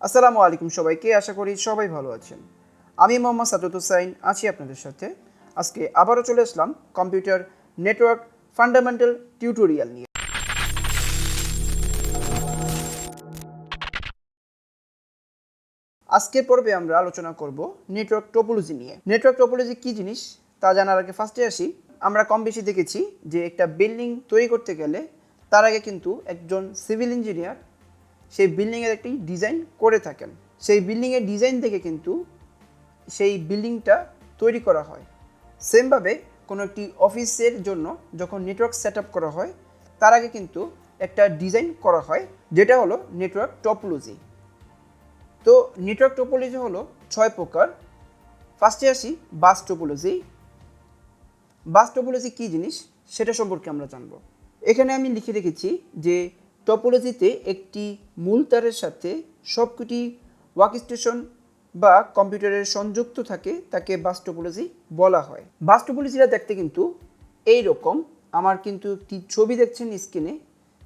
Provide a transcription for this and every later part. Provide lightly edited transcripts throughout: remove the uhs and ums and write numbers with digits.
আসসালামু আলাইকুম সবাইকে, আশা করি সবাই ভালো আছেন। আমি মোহাম্মদ সাজ্জাদ আছি আপনাদের সাথে। আজকে আবারও চলে আসলাম কম্পিউটার নেটওয়ার্ক ফান্ডামেন্টাল টিউটোরিয়াল নিয়ে। আজকের পর্বে আমরা আলোচনা করব নেটওয়ার্ক টোপোলজি নিয়ে। নেটওয়ার্ক টোপোলজি কী জিনিস তা জানার আগে ফার্স্টে আসি। আমরা কম বেশি দেখেছি যে একটা বিল্ডিং তৈরি করতে গেলে তার আগে কিন্তু একজন সিভিল ইঞ্জিনিয়ার সেই বিল্ডিংয়ের একটি ডিজাইন করে থাকেন। সেই বিল্ডিংয়ের ডিজাইন থেকে কিন্তু সেই বিল্ডিংটা তৈরি করা হয়। সেমভাবে কোনো একটি অফিসের জন্য যখন নেটওয়ার্ক সেট আপ করা হয় তার আগে কিন্তু একটা ডিজাইন করা হয়, যেটা হলো নেটওয়ার্ক টপোলজি। তো নেটওয়ার্ক টপোলজি হলো 6 প্রকার। ফার্স্টে আসি বাস টপোলজি। বাস টপোলজি কী জিনিস সেটা সম্পর্কে আমরা জানব। এখানে আমি লিখে রেখেছি যে টপোলজিতে একটি মূল তারের সাথে সবকটি ওয়ার্কস্টেশন বা কম্পিউটারের সংযুক্ত থাকে, তাকে বাস টপোলজি বলা হয়। বাস টপোলজিটা দেখতে কিন্তু এই রকম। আমার কিন্তু একটি ছবি দেখছেন স্ক্রিনে,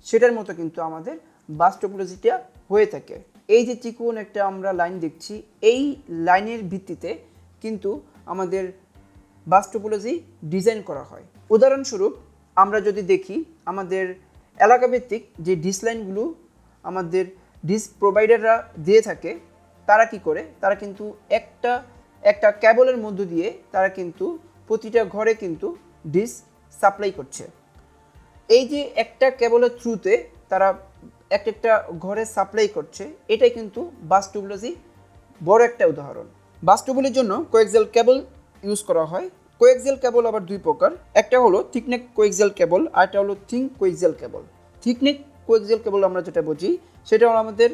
সেটার মতো কিন্তু আমাদের বাস টপোলজিটা হয়ে থাকে। এই যে চিকন একটা আমরা লাইন দেখছি, এই লাইনের ভিত্তিতে কিন্তু আমাদের বাস টপোলজি ডিজাইন করা হয়। উদাহরণস্বরূপ আমরা যদি দেখি, আমাদের এলাকাভিত্তিক যে ডিশ লাইনগুলো আমাদের ডিশ প্রোভাইডাররা দিয়ে থাকে, তারা কি করে, তারা কিন্তু একটা ক্যাবলের মধ্য দিয়ে তারা কিন্তু প্রতিটা ঘরে কিন্তু ডিশ সাপ্লাই করছে। এই যে একটা কেবলের থ্রুতে তারা একটা ঘরে সাপ্লাই করছে, এটাই কিন্তু বাস টপোলজি বড় একটা উদাহরণ। বাস টপোলজির জন্য কোএক্সিয়াল কেবল ইউজ করা হয়। কোএক্সিয়াল কেবল আবার দুই প্রকার, একটা হলো থিকনেক কোএক্সিয়াল কেবল, আর একটা হলো thin coaxial cable. Thicknet coaxial cable আমরা যেটা বুঝি সেটা হলো আমাদের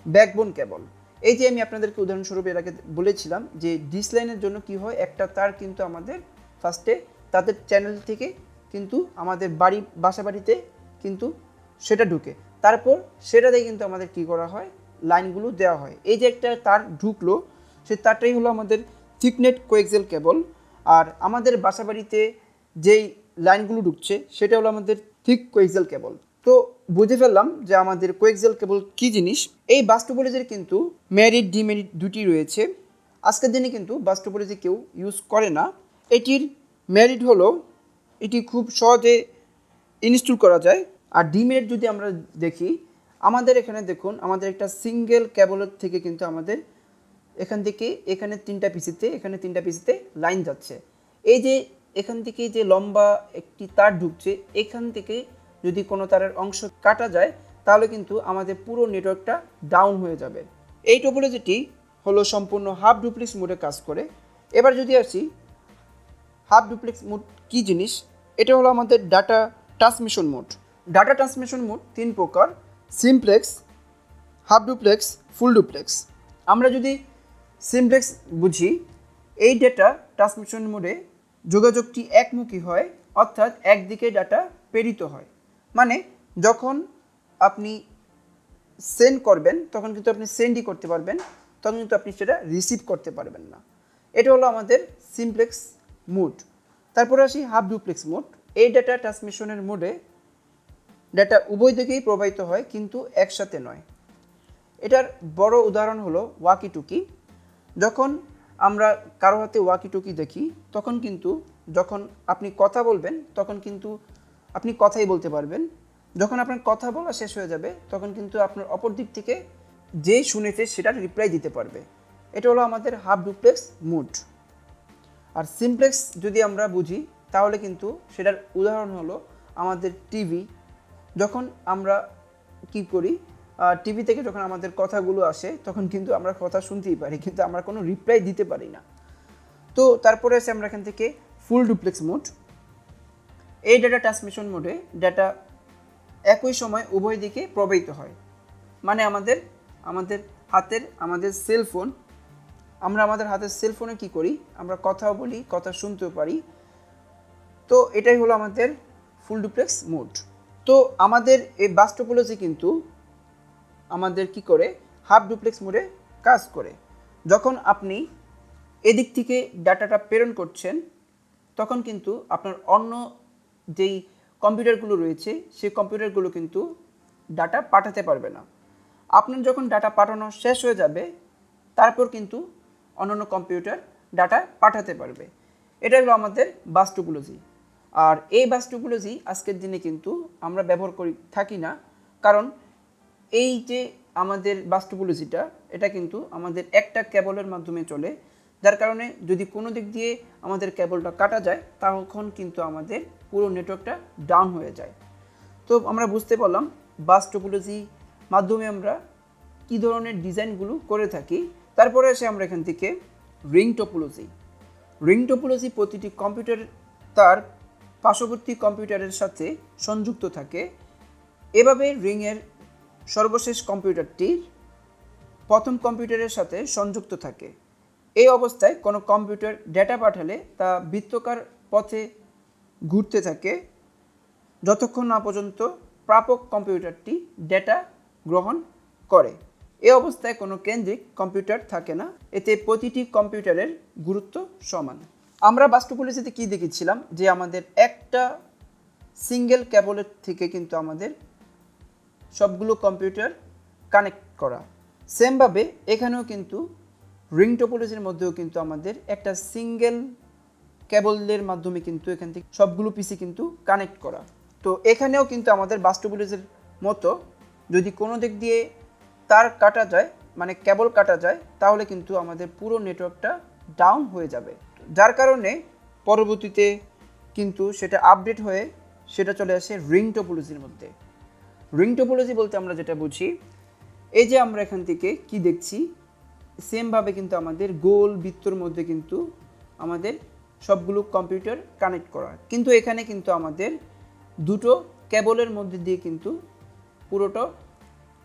ব্যাকবোন কেবল। এই যে আমি আপনাদেরকে উদাহরণস্বরূপ এর আগে বলেছিলাম যে ডিশ লাইনের জন্য কি হয়, একটা তার কিন্তু আমাদের ফার্স্টে তাদের চ্যানেল থেকে কিন্তু আমাদের বাসা বাড়িতে কিন্তু সেটা ঢুকে, তারপর সেটাতে কিন্তু আমাদের কি করা হয়, লাইনগুলো দেওয়া হয়। এই যে একটা তার ঢুকলো, সেই তারটাই হলো আমাদের থিকনেট কোএক্সিয়াল কেবল। আর আমাদের বাসা বাড়িতে যেই লাইনগুলো ঢুকছে সেটা হলো আমাদের থিক কোএক্সিয়াল কেবল। তো বুঝে ফেললাম যে আমাদের কোএক্সিয়াল কেবল কী জিনিস। এই বাস টপোলজির কিন্তু মেরিট ডিমেরিট দুটি রয়েছে। আজকের দিনে কিন্তু বাস টপোলজি কেউ ইউজ করে না। এটির মেরিট হলো এটি খুব সহজে ইনস্টল করা যায়। আর ডিমেরিট যদি আমরা দেখি, আমাদের এখানে দেখুন, আমাদের একটা সিঙ্গেল কেবলের থেকে কিন্তু আমাদের এখান থেকে এখানে 3টা পিসিতে, এখানে 3টা পিসিতে লাইন যাচ্ছে। এই যে এখান থেকে যে লম্বা একটি তার ঢুকছে, এখান থেকে যদি কোনো তারের অংশ কাটা যায় তাহলে কিন্তু আমাদের পুরো নেটওয়ার্কটা ডাউন হয়ে যাবে। এই টপোলজিটি হলো সম্পূর্ণ হাফ ডুপ্লেক্স মোডে কাজ করে। এবার যদি আসি হাফ ডুপ্লেক্স মোড কী জিনিস, এটা হলো আমাদের data transmission mode. Data transmission mode 3 প্রকার: simplex, half duplex, full duplex. আমরা যদি সিমপ্লেক্স বুঝি, এই ডেটা ট্রান্সমিশন মোডে যোগাযোগটি একমুখী হয়, অর্থাৎ একদিকে ডাটা প্রেরিত হয়। মানে যখন আপনি সেন্ড করবেন তখন কিন্তু আপনি সেন্ডই করতে পারবেন, তখন কিন্তু আপনি সেটা রিসিভ করতে পারবেন না। এটা হলো আমাদের সিমপ্লেক্স মোড। তারপরে আসি হাফ ডুপ্লেক্স মোড। এই ডেটা ট্রান্সমিশনের মোডে ডেটা উভয় দিকেই প্রবাহিত হয়, কিন্তু একসাথে নয়। এটার বড় উদাহরণ হলো ওয়াকি টুকি। যখন আমরা কারো হাতে ওয়াকি টুকি দেখি, তখন কিন্তু যখন আপনি কথা বলবেন তখন কিন্তু আপনি কথাই বলতে পারবেন। যখন আপনার কথা বলা শেষ হয়ে যাবে তখন কিন্তু আপনার অপর দিক থেকে যে শুনেছে সেটার রিপ্লাই দিতে পারবে। এটা হলো আমাদের হাফ ডুপ্লেক্স মোড। আর সিমপ্লেক্স যদি আমরা বুঝি তাহলে কিন্তু সেটার উদাহরণ হলো আমাদের টিভি। যখন আমরা কি করি, টিভি থেকে যখন আমাদের কথাগুলো আসে তখন কিন্তু আমরা কথা শুনতেই পারি, কিন্তু আমরা কোনো রিপ্লাই দিতে পারি না। তো তারপরে আছে আমরা এখান থেকে ফুল ডুপ্লেক্স মোড। এই ডেটা ট্রান্সমিশন মোডে ডেটা একই সময় উভয় দিকে প্রবাহিত হয়। মানে আমাদের সেলফোন, আমরা আমাদের হাতের সেলফোনে কি করি, আমরা কথাও বলি, কথা শুনতেও পারি। তো এটাই হলো আমাদের ফুল ডুপ্লেক্স মোড। তো আমাদের এই বাস টপোলজি কিন্তু আমাদের কি করে, হাফ ডুপ্লেক্স মোডে কাজ করে। যখন আপনি এদিক থেকে ডাটাটা প্রেরণ করছেন তখন কিন্তু আপনার অন্য যেই কম্পিউটারগুলো রয়েছে সেই কম্পিউটারগুলো কিন্তু ডাটা পাঠাতে পারবে না। আপনার যখন ডাটা পাঠানো শেষ হয়ে যাবে তারপর কিন্তু অন্যান্য কম্পিউটার ডাটা পাঠাতে পারবে। এটা হলো আমাদের বাস টপোলজি। আর এই বাস টপোলজি আজকের দিনে কিন্তু আমরা ব্যবহার করি থাকি না, কারণ এই যে আমাদের বাস টপোলজিটা এটা কিন্তু আমাদের একটা কেবলের মাধ্যমে চলে, যার কারণে যদি কোনো দিক দিয়ে আমাদের কেবলটা কাটা যায় তখন কিন্তু আমাদের পুরো নেটওয়ার্কটা ডাউন হয়ে যায়। তো আমরা বুঝতে পারলাম বাস টপোলজি মাধ্যমে আমরা কী ধরনের ডিজাইনগুলো করে থাকি। তারপরে এসে আমরা এখান থেকে রিং টপোলজি। রিং টপোলজি প্রতিটি কম্পিউটার তার পার্শ্ববর্তী কম্পিউটারের সাথে সংযুক্ত থাকে। এভাবে রিংয়ের সর্বশেষ কম্পিউটারটির প্রথম কম্পিউটারের সাথে সংযুক্ত থাকে। এই অবস্থায় কোনো কম্পিউটার ডেটা পাঠালে তা বৃত্তাকার পথে ঘুরতে থাকে যতক্ষণ না পর্যন্ত প্রাপক কম্পিউটারটি ডেটা গ্রহণ করে। এই অবস্থায় কোনো কেন্দ্রিক কম্পিউটার থাকে না, এতে প্রতিটি কম্পিউটারের গুরুত্ব সমান। আমরা বাস টপোলজিতে কী দেখেছিলাম যে আমাদের একটা সিঙ্গেল কেবলের থেকে কিন্তু আমাদের সবগুলো কম্পিউটার কানেক্ট করা। সেমভাবে এখানেও কিন্তু রিং টপোলজির মধ্যেও কিন্তু আমাদের একটা সিঙ্গেল কেবলের মাধ্যমে কিন্তু এখান থেকে সবগুলো পিসি কিন্তু কানেক্ট করা। তো এখানেও কিন্তু আমাদের বাস টপোলজির মতো যদি কোনো দিক দিয়ে তার কাটা যায়, মানে কেবল কাটা যায়, তাহলে কিন্তু আমাদের পুরো নেটওয়ার্কটা ডাউন হয়ে যাবে, যার কারণে পরবর্তীতে কিন্তু সেটা আপডেট হয়ে সেটা চলে আসে রিং টপোলজির মধ্যে। রিং টপোলজি বলতে আমরা যেটা বুঝি, এই যে আমরা এখান থেকে কি দেখছি, সেমভাবে কিন্তু আমাদের গোল বৃত্তর মধ্যে কিন্তু আমাদের সবগুলো কম্পিউটার কানেক্ট করা, কিন্তু এখানে কিন্তু আমাদের দুটো কেবলের মধ্যে দিয়ে কিন্তু পুরোটা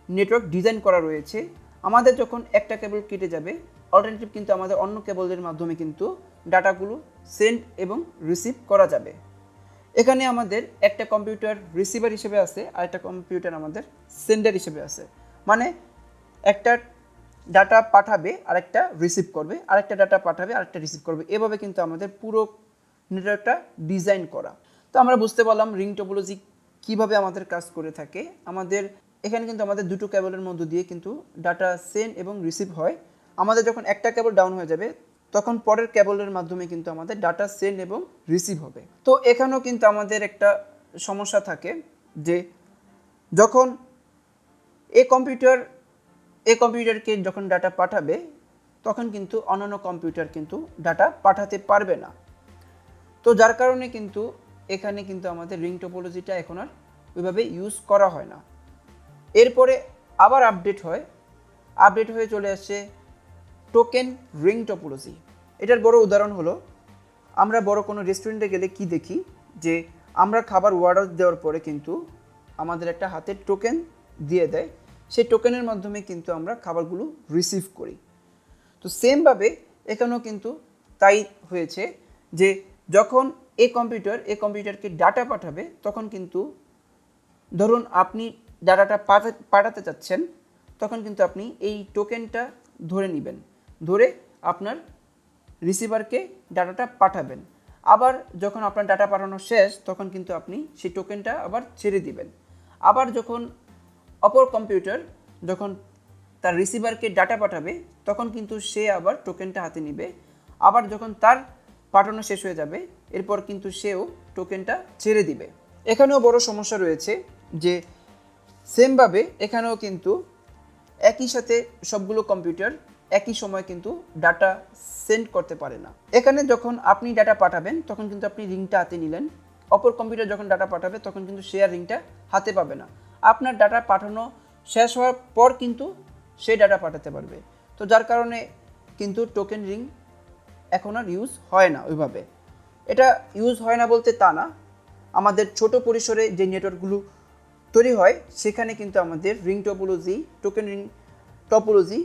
নেটওয়ার্ক ডিজাইন করা রয়েছে। আমাদের যখন একটা কেবল কেটে যাবে, অল্টারনেটিভ কিন্তু আমাদের অন্য কেবলের মাধ্যমে কিন্তু ডাটাগুলো সেন্ড এবং রিসিভ করা যাবে। এখানে আমাদের একটা কম্পিউটার রিসিভার হিসেবে আছে আর একটা কম্পিউটার আমাদের সেন্ডার হিসেবে আছে, মানে একটা ডাটা পাঠাবে আরেকটা রিসিভ করবে, আরেকটা ডাটা পাঠাবে আরেকটা রিসিভ করবে, এভাবে কিন্তু আমাদের পুরো নেটওয়ার্কটা ডিজাইন করা। তো আমরা বুঝতে পারলাম রিং টপোলজি কীভাবে আমাদের কাজ করে থাকে। আমাদের এখানে কিন্তু আমাদের দুটো কেবলের মধ্য দিয়ে কিন্তু ডাটা সেন্ড এবং রিসিভ হয়। আমাদের যখন একটা কেবল ডাউন হয়ে যাবে তখন পরের কেবলের মাধ্যমে কিন্তু আমাদের ডাটা সেন্ড এবং রিসিভ হবে। তো এখানেও কিন্তু আমাদের একটা সমস্যা থাকে যে যখন এই কম্পিউটারকে যখন ডাটা পাঠাবে তখন কিন্তু অন্যান্য কম্পিউটার কিন্তু ডাটা পাঠাতে পারবে না। তো যার কারণে কিন্তু এখানে কিন্তু আমাদের রিং টপোলজিটা এখন আর ওইভাবে ইউজ করা হয় না। এরপরে আবার আপডেট হয়ে চলে আসছে টোকেন রিং টপোলজি। এটার বড় উদাহরণ হলো আমরা বড় কোনো রেস্টুরেন্টে গেলে কি দেখি যে আমরা খাবার অর্ডার দেওয়ার পরে কিন্তু আমাদের একটা হাতের টোকেন দিয়ে দেয়, সেই টোকেনের মাধ্যমে কিন্তু আমরা খাবারগুলো রিসিভ করি। তো সেমভাবে এখানেও কিন্তু তাই হয়েছে যে যখন এই কম্পিউটারকে ডাটা পাঠাবে তখন কিন্তু ধরুন আপনি ডাটাটা পাঠাতে চাচ্ছেন, তখন কিন্তু আপনি এই টোকেনটা ধরে নেবেন, ধরে আপনার রিসিভারকে ডাটাটা পাঠাবেন। আবার যখন আপনার ডাটা পাঠানো শেষ তখন কিন্তু আপনি সেই টোকেনটা আবার ছেড়ে দিবেন। আবার যখন অপর কম্পিউটার যখন তার রিসিভারকে ডাটা পাঠাবে তখন কিন্তু সে আবার টোকেনটা হাতে নেবে। আবার যখন তার পাঠানো শেষ হয়ে যাবে এরপর কিন্তু সেও টোকেনটা ছেড়ে দিবে। এখানেও বড় সমস্যা রয়েছে যে সেমভাবে এখানেও কিন্তু একই সাথে সবগুলো কম্পিউটার একই সময় কিন্তু ডাটা সেন্ড করতে পারে না। এখানে যখন আপনি ডাটা পাঠাবেন তখন কিন্তু আপনি রিংটা হাতে নিলেন, অপর কম্পিউটার যখন ডাটা পাঠাবে তখন কিন্তু সে আর রিংটা হাতে পাবে না। আপনার ডাটা পাঠানো শেষ হওয়ার পর কিন্তু সে ডাটা পাঠাতে পারবে। তো যার কারণে কিন্তু টোকেন রিং এখন আর ইউজ হয় না ওইভাবে। এটা ইউজ হয় না বলতে তা না, আমাদের ছোট পরিসরে যে নেটওয়ার্কগুলো তৈরি হয় সেখানে কিন্তু আমাদের ring topology, token ring topology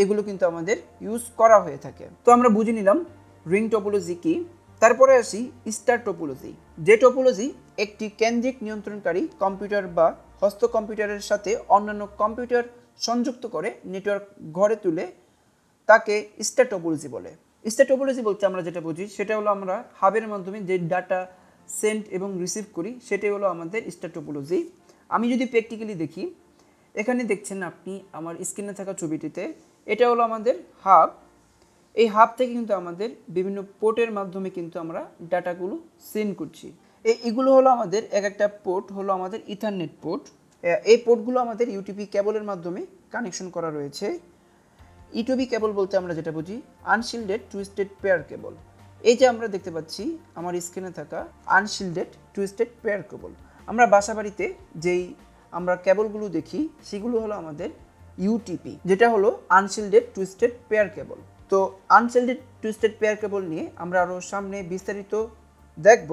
এগুলো কিন্তু আমাদের ইউজ করা হয়ে থাকে। তো আমরা বুঝে নিলাম রিং টপোলজি কি। তারপরে আসি স্টার টপোলজি, যে টপোলজি একটি কেন্দ্রিক নিয়ন্ত্রণকারী কম্পিউটার বা হস্ত কম্পিউটারের সাথে অন্যান্য কম্পিউটার সংযুক্ত করে নেটওয়ার্ক গড়ে তুলে তাকে স্টার টপোলজি বলে। স্টার টপোলজি বলতে আমরা যেটা বুঝি সেটা হলো আমরা হাবের মাধ্যমে যে ডাটা সেন্ড এবং রিসিভ করি সেটাই হলো আমাদের স্টার টপোলজি। আমি যদি প্র্যাকটিক্যালি দেখি, এখানে দেখছেন আপনি আমার স্ক্রিনে থাকা ছবিটিতে, এটা হলো আমাদের হাব। এই হাব থেকে কিন্তু আমাদের বিভিন্ন পোর্টের মাধ্যমে কিন্তু আমরা ডাটাগুলো সেন্ড করছি। এগুলো হলো আমাদের এক একটা পোর্ট হলো আমাদের ইথারনেট পোর্ট। এই পোর্টগুলো আমাদের ইউটিপি কেবলের মাধ্যমে কানেকশন করা রয়েছে। ইউটিপি কেবল বলতে আমরা যেটা বুঝি আনশিল্ডেড টুইস্টেড পেয়ার কেবল। এই যে আমরা দেখতে পাচ্ছি আমার স্ক্রিনে থাকা আনশিল্ডেড টুইস্টেড পেয়ার কেবল। আমরা বাসা বাড়িতে যেই আমরা কেবলগুলো দেখি সেগুলো হলো আমাদের ইউটিপি, যেটা হলো আনশিল্ডেড টুইস্টেড পেয়ার কেবল। তো আনশিল্ডেড টুইস্টেড পেয়ার কেবল নিয়ে আমরা আরও সামনে বিস্তারিত দেখব।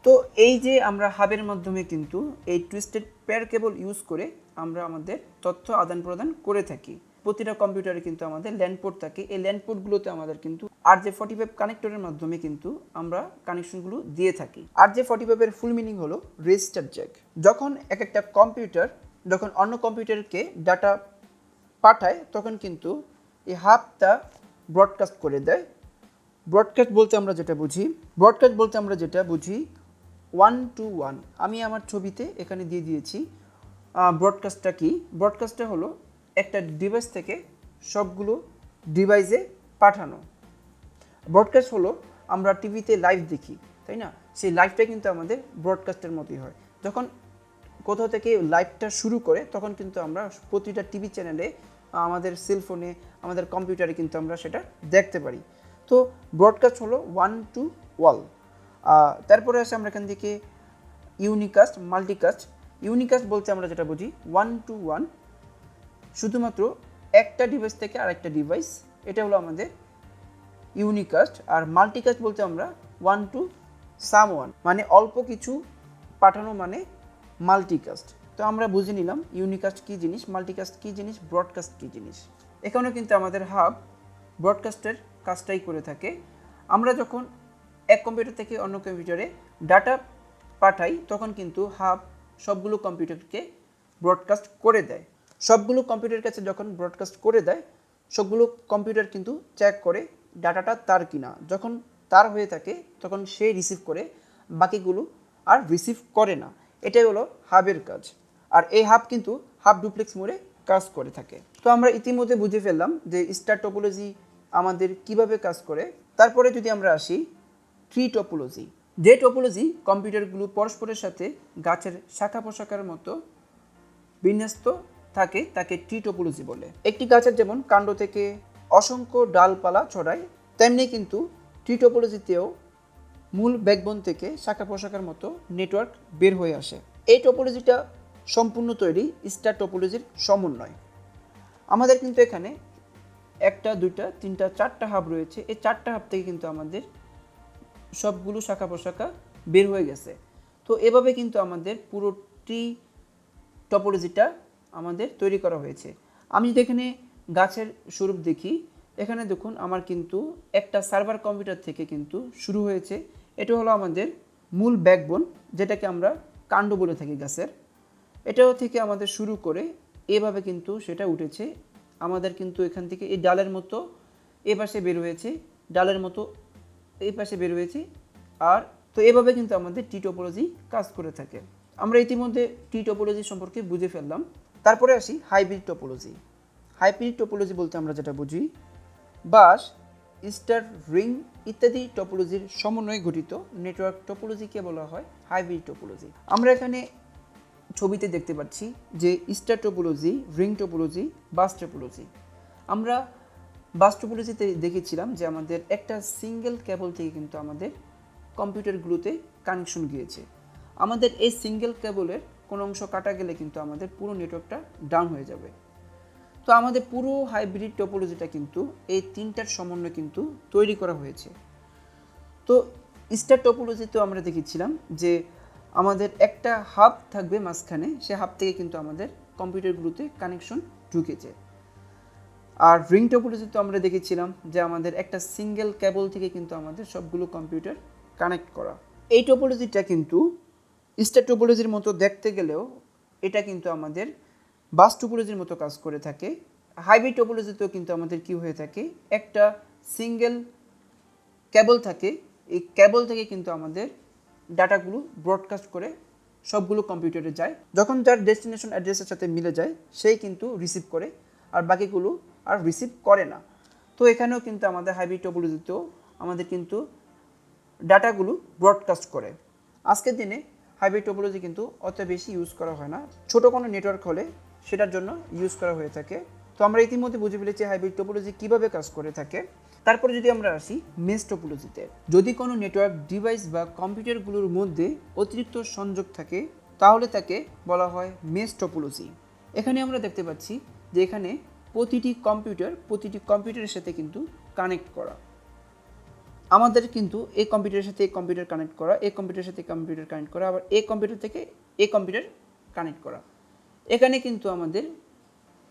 তো এই যে আমরা হাবের মাধ্যমে কিন্তু এই টুইস্টেড পেয়ার কেবল ইউজ করে আমরা আমাদের তথ্য আদান প্রদান করে থাকি। প্রতিটা কম্পিউটারে কিন্তু আমাদের ল্যান্ড পোর্ট থাকে। এই ল্যান্ড পোর্টগুলোতে আমাদের কিন্তু RJ45 কানেক্টরের মাধ্যমে কিন্তু আমরা কানেকশনগুলো দিয়ে থাকি। RJ45 এর ফুল মিনিং হলো রেজিস্টার জ্যাক। যখন এক একটা কম্পিউটার যখন অন্য কম্পিউটারকে ডাটা পাঠায় তখন কিন্তু এই হাবটা ব্রডকাস্ট করে দেয়। ব্রডকাস্ট বলতে আমরা যেটা বুঝি 1 to 1। আমি আমার ছবিতে এখানে দিয়ে দিয়েছি। ব্রডকাস্টটা কি? ব্রডকাস্টটা হলো একটা ডিভাইস থেকে সবগুলো ডিভাইসে পাঠানো। ব্রডকাস্ট হলো আমরা টিভিতে লাইভ দেখি, তাই না? সেই লাইভটা কিন্তু আমাদের ব্রডকাস্টের মতোই হয়। যখন কোথাও থেকে লাইভটা শুরু করে তখন কিন্তু আমরা প্রতিটা টিভি চ্যানেলে, আমাদের সেলফোনে, আমাদের কম্পিউটারে কিন্তু আমরা সেটা দেখতে পারি। তো ব্রডকাস্ট হলো 1 to 1। তারপরে আসে আমরা এখান থেকে ইউনিকাস্ট, মাল্টিকাস্ট। ইউনিকাস্ট বলতে আমরা যেটা বুঝি 1 to 1, শুধুমাত্র একটা ডিভাইস থেকে আরেকটা ডিভাইস, এটা হলো আমাদের ইউনিকাস্ট। আর মাল্টিকাস্ট বলতে আমরা 1 to someone, মানে অল্প কিছু পাঠানো মানে মাল্টিকাস্ট। তো আমরা বুঝে নিলাম ইউনিকাস্ট কী জিনিস, মাল্টিকাস্ট কী জিনিস, ব্রডকাস্ট কী জিনিস। এখানেও কিন্তু আমাদের হাব ব্রডকাস্টের কাজটাই করে থাকে। আমরা যখন এক কম্পিউটার থেকে অন্য কম্পিউটারে ডাটা পাঠাই তখন কিন্তু হাব সবগুলো কম্পিউটারকে ব্রডকাস্ট করে দেয়। সবগুলো কম্পিউটারের কাছে যখন ব্রডকাস্ট করে দেয়, সবগুলো কম্পিউটার কিন্তু চেক করে ডাটাটা তার কিনা। যখন তার হয়ে থাকে তখন সে রিসিভ করে, বাকিগুলো আর রিসিভ করে না। এটাই হলো হাবের কাজ। আর এই হাব কিন্তু হাফ ডুপ্লেক্স মোডে কাজ করে থাকে। তো আমরা ইতিমধ্যে বুঝে ফেললাম যে স্টার টপোলজি আমাদের কিভাবে কাজ করে। তারপরে যদি আমরা আসি ট্রি টপোলজি, যে টপোলজি কম্পিউটারগুলো পরস্পরের সাথে গাছের শাখা প্রশাখার মতো বিন্যস্ত থাকে তাকে ট্রি টপোলজি বলে। একটি গাছের যেমন কাণ্ড থেকে অসংখ্য ডালপালা ছড়ায়, তেমনি কিন্তু ট্রি টপোলজিতেও মূল ব্যাকবোন থেকে শাখা প্রশাখার মতো নেটওয়ার্ক বের হয়ে আসে। এই টপোলজিটা সম্পূর্ণ তৈরি স্টার টপোলজির সমন্বয়। আমাদের কিন্তু এখানে একটা, দুইটা, তিনটা, চারটা হাব রয়েছে। এই চারটা হাব থেকে কিন্তু আমাদের সবগুলো শাখা প্রশাখা বের হয়ে গেছে। তো এভাবে কিন্তু আমাদের পুরো ট্রি টপোলজিটা আমাদের তৈরি করা হয়েছে। আমি যদি এখানে গাছের স্বরূপ দেখি, এখানে দেখুন আমার কিন্তু একটা সার্ভার কম্পিউটার থেকে কিন্তু শুরু হয়েছে। এটা হলো আমাদের মূল ব্যাকবোন, যেটাকে আমরা কাণ্ড বলে থাকি গাছের। এটাও থেকে আমাদের শুরু করে এভাবে কিন্তু সেটা উঠেছে। আমাদের কিন্তু এখান থেকে এই ডালের মতো এ পাশে বের হয়েছে, ডালের মতো এই পাশে বের হয়েছে। আর তো এভাবে কিন্তু আমাদের টি টপোলজি কাজ করে থাকে। আমরা ইতিমধ্যে টি টপোলজি সম্পর্কে বুঝে ফেললাম। তারপরে আসি হাইব্রিড টপোলজি। হাইব্রিড টপোলজি বলতে আমরা যেটা বুঝি বাস, স্টার, রিং ইত্যাদি টপোলজির সমন্বয়ে গঠিত নেটওয়ার্ক টপোলজিকে বলা হয় হাইব্রিড টপোলজি। আমরা এখানে ছবিতে দেখতে পাচ্ছি যে star topology, ring topology, bus topology. আমরা বাস টপোলজিতে দেখেছিলাম যে আমাদের একটা সিঙ্গেল কেবল থেকে কিন্তু আমাদের কম্পিউটারগুলোতে কানেকশন গিয়েছে। আমাদের এই সিঙ্গেল কেবলের কোনো অংশ কাটা গেলে কিন্তু আমাদের পুরো নেটওয়ার্কটা ডাউন হয়ে যাবে। তো আমাদের পুরো হাইব্রিড টপোলজিটা কিন্তু এই তিনটার সমন্বয়ে কিন্তু তৈরি করা হয়েছে। তো স্টার টপোলজিতেও আমরা দেখেছিলাম যে আমাদের একটা হাব থাকবে মাঝখানে, সে হাব থেকে কিন্তু আমাদের কম্পিউটারগুলোতে কানেকশন ঢুকেছে। আর রিং টপোলজিতে আমরা দেখেছিলাম যে আমাদের একটা সিঙ্গেল কেবল থেকে কিন্তু আমাদের সবগুলো কম্পিউটার কানেক্ট করা। এই টপোলজিটা কিন্তু স্টার টপোলজির মতো দেখতে গেলেও এটা কিন্তু আমাদের বাস টপোলজির মতো কাজ করে থাকে। হাইব্রিড টপোলজিতেও কিন্তু আমাদের কি হয়ে থাকে, একটা সিঙ্গেল কেবল থাকে। এই কেবল থেকে কিন্তু আমাদের ডাটাগুলো ব্রডকাস্ট করে সবগুলো কম্পিউটারে যায়। যখন যার ডেস্টিনেশন অ্যাড্রেসের সাথে মিলে যায় সেই কিন্তু রিসিভ করে, আর বাকিগুলো আর রিসিভ করে না। তো এখানেও কিন্তু আমাদের হাইব্রিড টপোলজিতেও আমাদের কিন্তু ডাটাগুলো ব্রডকাস্ট করে। আজকের দিনে হাইব্রিড টপোলজি কিন্তু অত বেশি ইউজ করা হয় না, ছোট কোনো নেটওয়ার্ক হলে সেটার জন্য ইউজ করা হয়ে থাকে। তো আমরা ইতিমধ্যে বুঝে ফেলেছি হাইব্রিড টপোলজি কীভাবে কাজ করে থাকে। তারপরে যদি আমরা আসি মেশ টপোলজিতে, যদি কোনো নেটওয়ার্ক ডিভাইস বা কম্পিউটারগুলোর মধ্যে অতিরিক্ত সংযোগ থাকে তাহলে তাকে বলা হয় মেশ টপোলজি। এখানে আমরা দেখতে পাচ্ছি যে এখানে প্রতিটি কম্পিউটারের সাথে কিন্তু কানেক্ট করা। আমাদের কিন্তু এই কম্পিউটারের সাথে এই কম্পিউটার কানেক্ট করা, এই কম্পিউটারের সাথে কম্পিউটার কানেক্ট করা, আবার এই কম্পিউটার থেকে এই কম্পিউটার কানেক্ট করা। এখানে কিন্তু আমাদের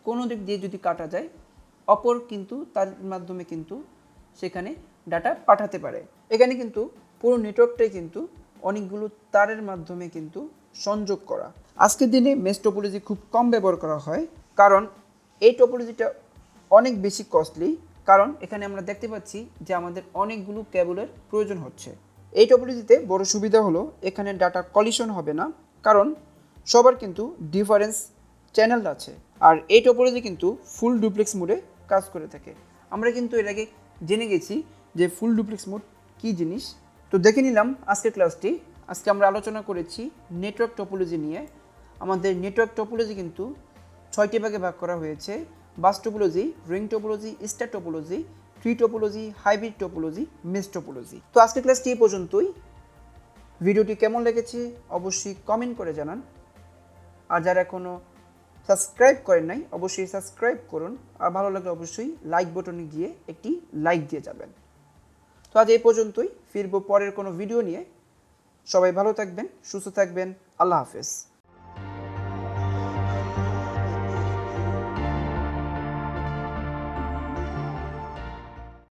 কোনো দিক দিয়ে যদি কাটা যায়, অপর কিন্তু তার মাধ্যমে কিন্তু সেখানে ডাটা পাঠাতে পারে। এখানে কিন্তু পুরো নেটওয়ার্কটাই কিন্তু অনেকগুলো তারের মাধ্যমে কিন্তু সংযোগ করা। আজকের দিনে মেশ টপোলজি খুব কম ব্যবহার করা হয়, কারণ এই টপোলজিটা অনেক বেশি কস্টলি। কারণ এখানে আমরা দেখতে পাচ্ছি যে আমাদের অনেকগুলো কেবলের প্রয়োজন হচ্ছে। এই টপোলজিতে বড় সুবিধা হলো এখানে ডাটা কলিশন হবে না, কারণ সবার কিন্তু ডিফারেন্স চ্যানেল আছে। আর এই টপোলজি কিন্তু ফুল ডুপ্লেক্স মোডে কাজ করে থাকে। আমরা কিন্তু এর আগে জেনে গেছি যে ফুল ডুপ্লেক্স মোড কী জিনিস। তো দেখে নিলাম আজকের ক্লাসটি। আজকে আমরা আলোচনা করেছি নেটওয়ার্ক টপোলজি নিয়ে। আমাদের নেটওয়ার্ক টপোলজি কিন্তু 6টি ভাগে ভাগ করা হয়েছে: bus topology, ring topology, star topology, tree topology, hybrid topology, mesh topology. তো আজকের ক্লাসটি এই পর্যন্তই। ভিডিওটি কেমন লেগেছে অবশ্যই কমেন্ট করে জানান। আর যারা এখনও সাবস্ক্রাইব করেন নাই অবশ্যই সাবস্ক্রাইব করুন, আর ভালো লাগলে অবশ্যই লাইক বাটনে গিয়ে একটি লাইক দিয়ে যাবেন। তো আজ এই পর্যন্তই, ফিরবো পরের কোনো ভিডিও নিয়ে। সবাই ভালো থাকবেন, সুস্থ থাকবেন। আল্লাহ হাফেজ।